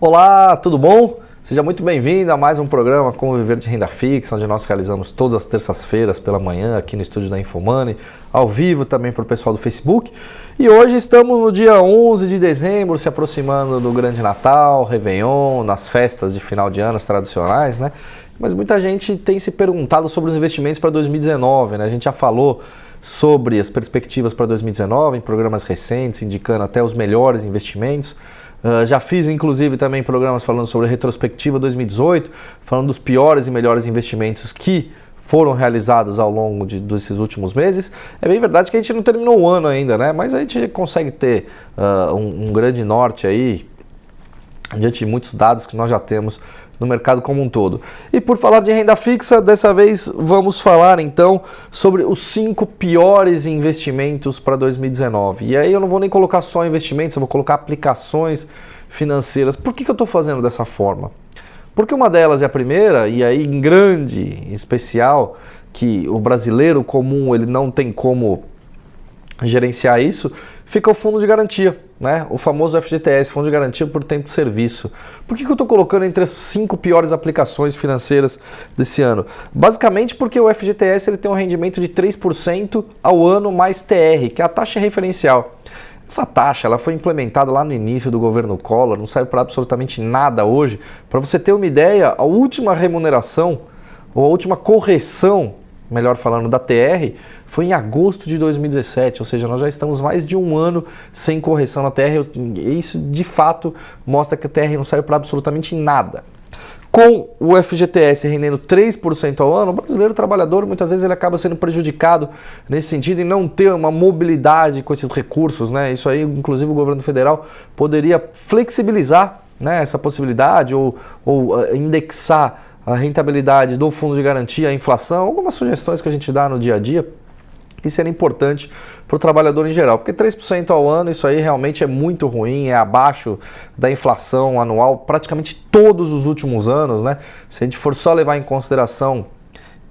Olá, tudo bom? Seja muito bem-vindo a mais um programa Como Viver de Renda Fixa, onde nós realizamos todas as terças-feiras pela manhã aqui no estúdio da Infomoney, ao vivo também para o pessoal do Facebook. E hoje estamos no dia 11 de dezembro, se aproximando do Grande Natal, Réveillon, nas festas de final de ano tradicionais, né? Mas muita gente tem se perguntado sobre os investimentos para 2019, né? A gente já falou sobre as perspectivas para 2019 em programas recentes, indicando até os melhores investimentos. Já fiz, inclusive, também programas falando sobre a retrospectiva 2018, falando dos piores e melhores investimentos que foram realizados ao longo desses últimos meses. É bem verdade que a gente não terminou o ano ainda, né? Mas a gente consegue ter um grande norte aí, diante de muitos dados que nós já temos no mercado como um todo. E por falar de renda fixa, dessa vez vamos falar então sobre os 5 piores investimentos para 2019. E aí eu não vou nem colocar só investimentos, eu vou colocar aplicações financeiras. Por que eu estou fazendo dessa forma? Porque uma delas é a primeira, e aí em grande, em especial, que o brasileiro comum ele não tem como gerenciar isso, fica o fundo de garantia, né? O famoso FGTS, Fundo de Garantia por Tempo de Serviço. Por que eu estou colocando entre as 5 piores aplicações financeiras desse ano? Basicamente porque o FGTS ele tem um rendimento de 3% ao ano mais TR, que é a taxa referencial. Essa taxa ela foi implementada lá no início do governo Collor, não serve para absolutamente nada hoje. Para você ter uma ideia, a última remuneração, ou a última correção, melhor falando, da TR, foi em agosto de 2017, ou seja, nós já estamos mais de um ano sem correção na TR, e isso de fato mostra que a TR não serve para absolutamente nada. Com o FGTS rendendo 3% ao ano, o brasileiro trabalhador muitas vezes ele acaba sendo prejudicado nesse sentido em não ter uma mobilidade com esses recursos, né? Isso aí, inclusive, o governo federal poderia flexibilizar, né, essa possibilidade ou indexar a rentabilidade do fundo de garantia, a inflação, algumas sugestões que a gente dá no dia a dia, que seria importante para o trabalhador em geral, porque 3% ao ano, isso aí realmente é muito ruim, é abaixo da inflação anual praticamente todos os últimos anos, né? Se a gente for só levar em consideração,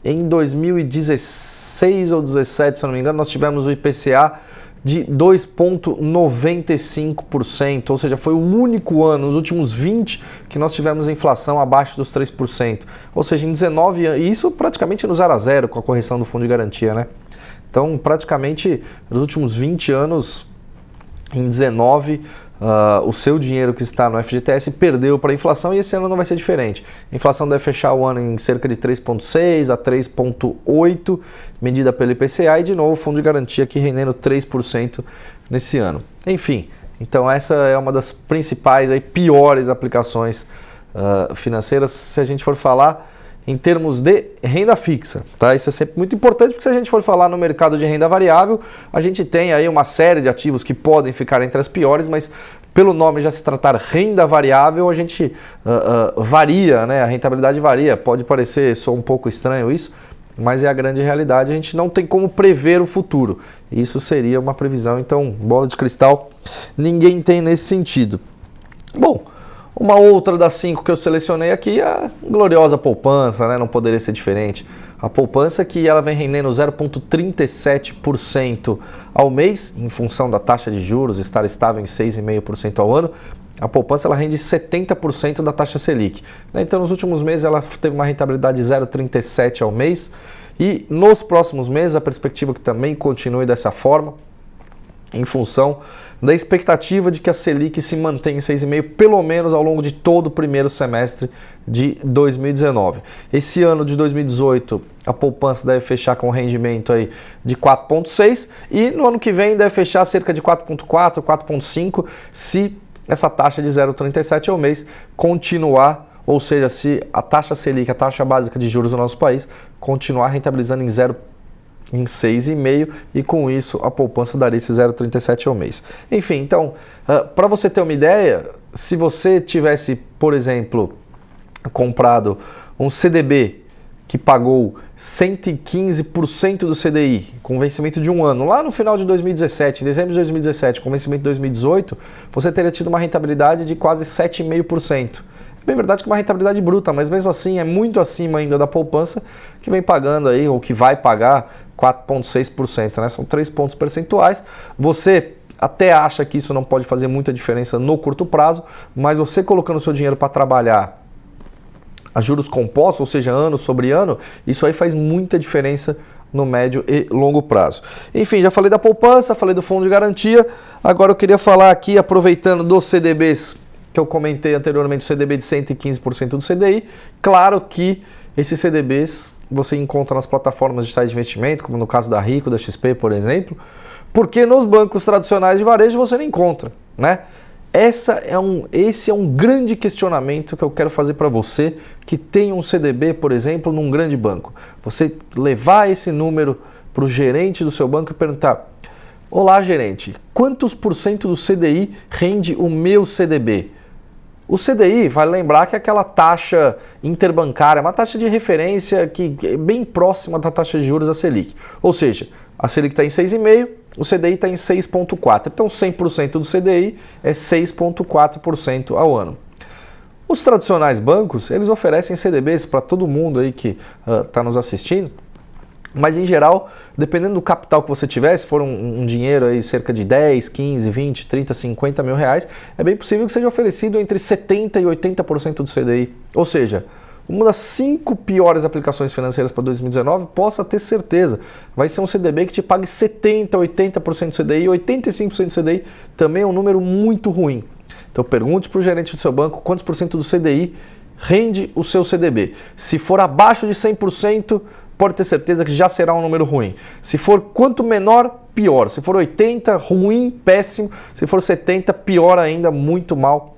em 2016 ou 2017, se eu não me engano, nós tivemos o IPCA de 2,95%, ou seja, foi o único ano, nos últimos 20, que nós tivemos inflação abaixo dos 3%. Ou seja, em 19 anos, e isso praticamente no 0 a 0 com a correção do fundo de garantia, né? Então, praticamente, nos últimos 20 anos, em 19, o seu dinheiro que está no FGTS perdeu para a inflação e esse ano não vai ser diferente. A inflação deve fechar o ano em cerca de 3,6% a 3,8%, medida pelo IPCA, e de novo o fundo de garantia aqui rendendo 3% nesse ano. Enfim, então essa é uma das principais, aí, piores aplicações financeiras, se a gente for falar em termos de renda fixa, tá? Isso é sempre muito importante, porque se a gente for falar no mercado de renda variável, a gente tem aí uma série de ativos que podem ficar entre as piores, mas pelo nome já se tratar renda variável, a gente varia, né? A rentabilidade varia, pode parecer só um pouco estranho isso, mas é a grande realidade, a gente não tem como prever o futuro. Isso seria uma previsão, então bola de cristal ninguém tem nesse sentido. Bom, uma outra das 5 que eu selecionei aqui é a gloriosa poupança, né? Não poderia ser diferente. A poupança que ela vem rendendo 0,37% ao mês, em função da taxa de juros estar estável em 6,5% ao ano. A poupança ela rende 70% da taxa Selic. Então, nos últimos meses ela teve uma rentabilidade de 0,37% ao mês. E nos próximos meses a perspectiva é que também continue dessa forma, em função da expectativa de que a Selic se mantenha em 6,5% pelo menos ao longo de todo o primeiro semestre de 2019. Esse ano de 2018 a poupança deve fechar com um rendimento aí de 4,6% e no ano que vem deve fechar cerca de 4,4%, 4,5% se essa taxa de 0,37% ao mês continuar, ou seja, se a taxa Selic, a taxa básica de juros do nosso país, continuar rentabilizando em 6,5% e com isso a poupança daria esse 0,37% ao mês. Enfim, então, para você ter uma ideia, se você tivesse, por exemplo, comprado um CDB que pagou 115% do CDI com vencimento de um ano, lá no final de 2017, em dezembro de 2017, com vencimento de 2018, você teria tido uma rentabilidade de quase 7,5%. É bem verdade que é uma rentabilidade bruta, mas mesmo assim é muito acima ainda da poupança, que vem pagando aí, ou que vai pagar 4,6%, né? São 3 pontos percentuais. Você até acha que isso não pode fazer muita diferença no curto prazo, mas você colocando o seu dinheiro para trabalhar a juros compostos, ou seja, ano sobre ano, isso aí faz muita diferença no médio e longo prazo. Enfim, já falei da poupança, falei do fundo de garantia, agora eu queria falar aqui, aproveitando dos CDBs, que eu comentei anteriormente, o CDB de 115% do CDI, claro que esses CDBs você encontra nas plataformas digitais de investimento, como no caso da Rico, da XP, por exemplo, porque nos bancos tradicionais de varejo você não encontra, né? Esse é um grande questionamento que eu quero fazer para você que tem um CDB, por exemplo, num grande banco. Você levar esse número para o gerente do seu banco e perguntar: olá, gerente, quantos por cento do CDI rende o meu CDB? O CDI, vai lembrar que é aquela taxa interbancária, uma taxa de referência que é bem próxima da taxa de juros da Selic. Ou seja, a Selic está em 6,5%, o CDI está em 6,4%. Então 100% do CDI é 6,4% ao ano. Os tradicionais bancos, eles oferecem CDBs para todo mundo aí que está nos assistindo, mas em geral, dependendo do capital que você tiver, se for um dinheiro aí cerca de 10, 15, 20, 30, 50 mil reais, é bem possível que seja oferecido entre 70% e 80% do CDI. Ou seja, uma das 5 piores aplicações financeiras para 2019, possa ter certeza, vai ser um CDB que te pague 70%, 80% do CDI, 85% do CDI, também é um número muito ruim. Então pergunte para o gerente do seu banco quantos por cento do CDI rende o seu CDB. Se for abaixo de 100%, pode ter certeza que já será um número ruim. Se for quanto menor, pior. Se for 80, ruim, péssimo. Se for 70, pior ainda, muito mal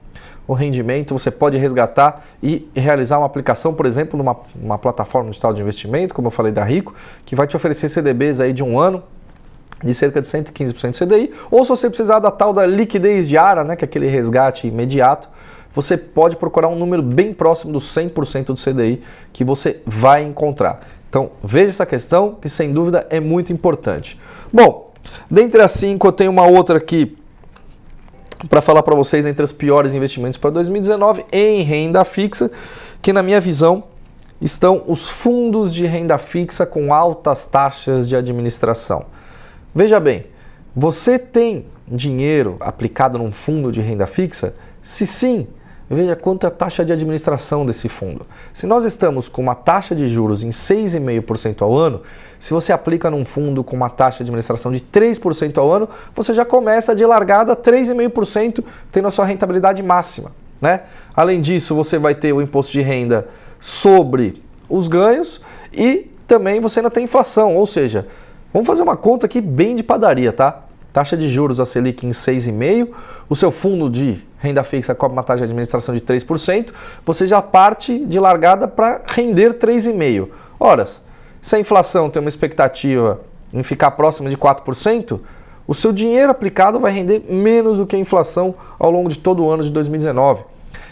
o rendimento. Você pode resgatar e realizar uma aplicação, por exemplo, numa plataforma digital de investimento, como eu falei da Rico, que vai te oferecer CDBs aí de um ano, de cerca de 115% CDI. Ou se você precisar da tal da liquidez diária, né, que é aquele resgate imediato, você pode procurar um número bem próximo dos 100% do CDI que você vai encontrar. Então, veja essa questão, que sem dúvida é muito importante. Bom, dentre as 5, eu tenho uma outra aqui para falar para vocês entre os piores investimentos para 2019 em renda fixa, que na minha visão estão os fundos de renda fixa com altas taxas de administração. Veja bem, você tem dinheiro aplicado num fundo de renda fixa? Se sim, veja quanto é a taxa de administração desse fundo. Se nós estamos com uma taxa de juros em 6,5% ao ano, se você aplica num fundo com uma taxa de administração de 3% ao ano, você já começa de largada 3,5%, tendo a sua rentabilidade máxima, né? Além disso, você vai ter o imposto de renda sobre os ganhos e também você ainda tem inflação, ou seja, vamos fazer uma conta aqui bem de padaria, tá? Taxa de juros a Selic em 6,5%, o seu fundo de renda fixa cobra uma taxa de administração de 3%, você já parte de largada para render 3,5%. Ora, se a inflação tem uma expectativa em ficar próxima de 4%, o seu dinheiro aplicado vai render menos do que a inflação ao longo de todo o ano de 2019.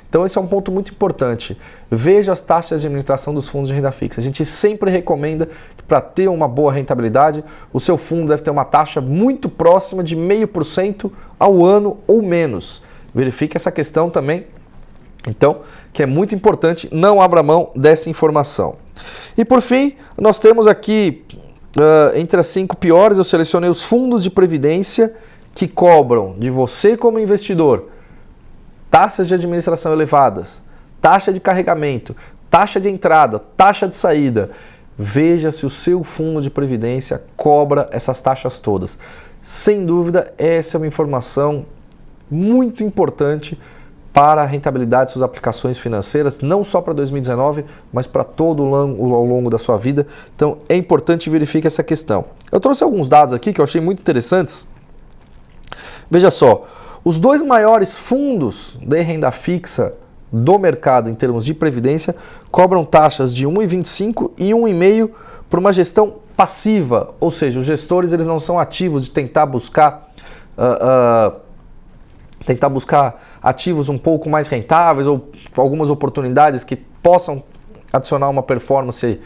Então esse é um ponto muito importante. Veja as taxas de administração dos fundos de renda fixa. A gente sempre recomenda que para ter uma boa rentabilidade, o seu fundo deve ter uma taxa muito próxima de 0,5% ao ano ou menos. Verifique essa questão também, então, que é muito importante, não abra mão dessa informação. E por fim, nós temos aqui, entre as 5 piores, eu selecionei os fundos de previdência que cobram de você como investidor taxas de administração elevadas, taxa de carregamento, taxa de entrada, taxa de saída. Veja se o seu fundo de previdência cobra essas taxas todas. Sem dúvida, essa é uma informação muito importante para a rentabilidade de suas aplicações financeiras, não só para 2019, mas para todo ao longo da sua vida. Então, é importante verificar essa questão. Eu trouxe alguns dados aqui que eu achei muito interessantes. Veja só. Os 2 maiores fundos de renda fixa do mercado em termos de previdência cobram taxas de 1,25% e 1,5% por uma gestão passiva, ou seja, os gestores eles não são ativos de tentar buscar ativos um pouco mais rentáveis ou algumas oportunidades que possam adicionar uma performance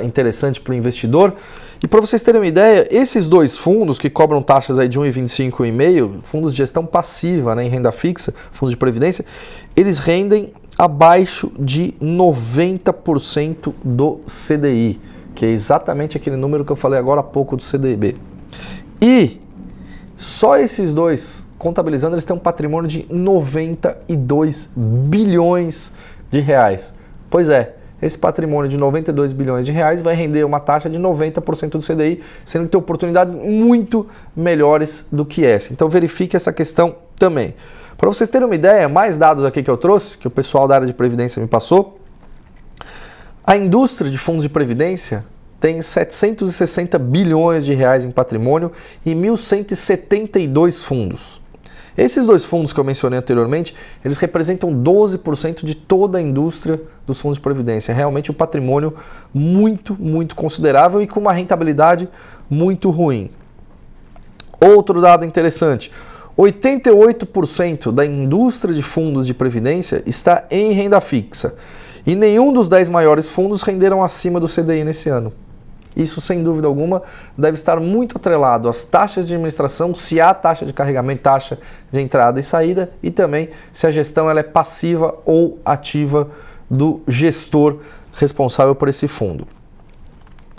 interessante para o investidor. E para vocês terem uma ideia, esses 2 fundos que cobram taxas aí de 1,25% e 1,5%, fundos de gestão passiva, né, em renda fixa, fundos de previdência, eles rendem abaixo de 90% do CDI, que é exatamente aquele número que eu falei agora há pouco do CDB. E Só esses dois, contabilizando, eles têm um patrimônio de 92 bilhões de reais. Pois é, esse patrimônio de 92 bilhões de reais vai render uma taxa de 90% do CDI, sendo que tem oportunidades muito melhores do que essa. Então verifique essa questão também. Para vocês terem uma ideia, mais dados aqui que eu trouxe, que o pessoal da área de previdência me passou, a indústria de fundos de previdência tem 760 bilhões de reais em patrimônio e 1.172 fundos. Esses dois fundos que eu mencionei anteriormente, eles representam 12% de toda a indústria dos fundos de previdência. Realmente um patrimônio muito, muito considerável e com uma rentabilidade muito ruim. Outro dado interessante, 88% da indústria de fundos de previdência está em renda fixa. E nenhum dos 10 maiores fundos renderam acima do CDI nesse ano. Isso, sem dúvida alguma, deve estar muito atrelado às taxas de administração, se há taxa de carregamento, taxa de entrada e saída, e também se a gestão ela é passiva ou ativa do gestor responsável por esse fundo.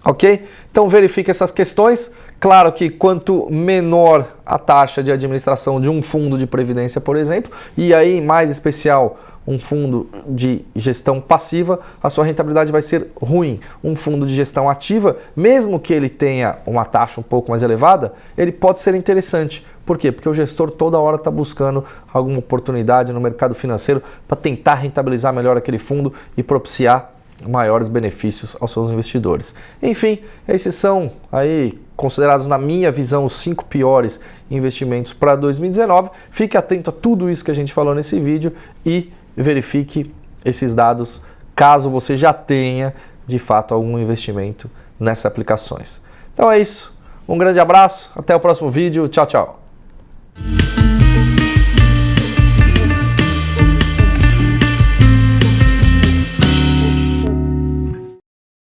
Ok? Então verifique essas questões. Claro que quanto menor a taxa de administração de um fundo de previdência, por exemplo, e aí em mais especial um fundo de gestão passiva, a sua rentabilidade vai ser ruim. Um fundo de gestão ativa, mesmo que ele tenha uma taxa um pouco mais elevada, ele pode ser interessante. Por quê? Porque o gestor toda hora está buscando alguma oportunidade no mercado financeiro para tentar rentabilizar melhor aquele fundo e propiciar maiores benefícios aos seus investidores. Enfim, esses são aí considerados, na minha visão, os 5 piores investimentos para 2019. Fique atento a tudo isso que a gente falou nesse vídeo e verifique esses dados caso você já tenha de fato algum investimento nessas aplicações. Então é isso, um grande abraço, até o próximo vídeo, tchau, tchau.